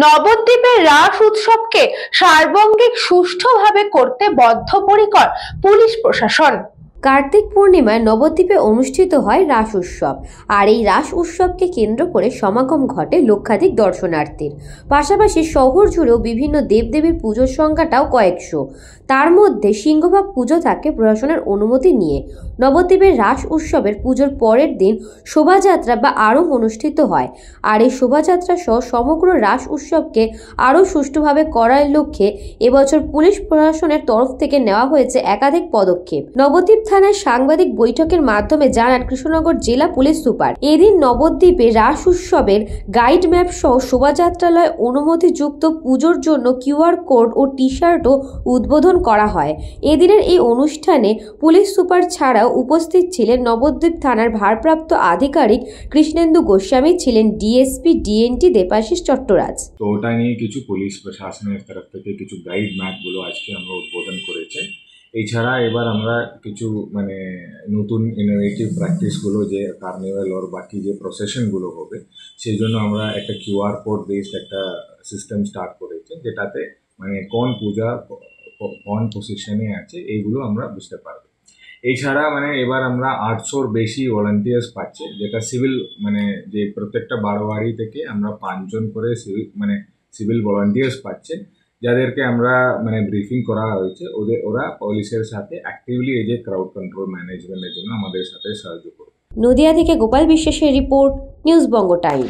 নবদ্বীপের রাস উৎসবকে সার্বঙ্গিক সুষ্ঠুভাবে করতে বদ্ধপরিকর পুলিশ প্রশাসন। কার্তিক পূর্ণিমায় নবদ্বীপে অনুষ্ঠিত হয় রাস উৎসব। আর এই রাস উৎসবকে কেন্দ্র করে সমাগম ঘটে লক্ষাধিক দর্শনার্থীর। পাশাপাশি শহর জুড়েও বিভিন্ন দেবদেবীর পুজোর সংখ্যাটাও কয়েকশো। তার মধ্যে সিংহভাগ পুজো থাকে প্রশাসনের অনুমতি নিয়ে। নবদ্বীপের রাস উৎসবের পুজোর পরের দিন শোভাযাত্রা বা আরও অনুষ্ঠিত হয়। আর এই শোভাযাত্রা সহ সমগ্র রাস উৎসবকে আরও সুষ্ঠুভাবে করার লক্ষ্যে এবছর পুলিশ প্রশাসনের তরফ থেকে নেওয়া হয়েছে একাধিক পদক্ষেপ। নবদ্বীপ থানায় সাংবাদিক বৈঠকের মাধ্যমে জানান কৃষ্ণনগর জেলা পুলিশ সুপার। এদিন নবদ্বীপে রাস উৎসবের গাইড ম্যাপ সহ শোভাযাত্রালয় অনুমতিযুক্ত পুজোর জন্য কিউআর কোড ও টি শার্টও উদ্বোধন করা হয়। এদিনের এই অনুষ্ঠানে পুলিশ সুপার ছাড়াও উপস্থিত ছিলেন নবদ্বীপ থানার ভারপ্রাপ্ত আধিকারিক কৃষ্ণেন্দু গোস্বামী, ছিলেন ডিএসপি ডিএনটি দেবাশিস চট্টরাজ। তো ওটা নিয়ে কিছু পুলিশ প্রশাসনের তরফ থেকে কিছু গাইড ম্যাপগুলো আজকে আমরা উদ্বোধন করেছে। এছাড়া এবার আমরা কিছু নতুন ইনোভেটিভ প্র্যাকটিসগুলো যে কার্নিভাল আর বাকি যে প্রসেশনগুলো হবে সেই জন্য আমরা একটা কিউআর কোড বেসড একটা সিস্টেম স্টার্ট করেছি, যেটাতে কোন পূজা কোন পজিশনে আছে এইগুলো আমরা বুঝতে পারবো। এছাড়া এবার আমরা 800-র বেশি ভলান্টিয়ার্স পাচ্ছি, যেটা সিভিল যে প্রত্যেকটা বারোয়ারি থেকে আমরা 5 জন করে সিভিল ভলান্টিয়ার্স পাচ্ছে, যাদেরকে আমরা ব্রিফিং করা হয়েছে। ওরা পুলিশের সাথে অ্যাক্টিভলি এই যে ক্রাউড কন্ট্রোল ম্যানেজমেন্টের জন্য আমাদের সাথে সাহায্য করবে। নদিয়া থেকে গোপাল বিশ্বাসের report, news Banga time.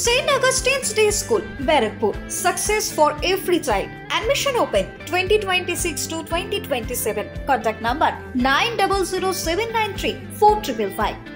St. Augustine's Day School, Barakpur. Success for every child. Admission open 2026 to 2027. Contact number 900793 4555.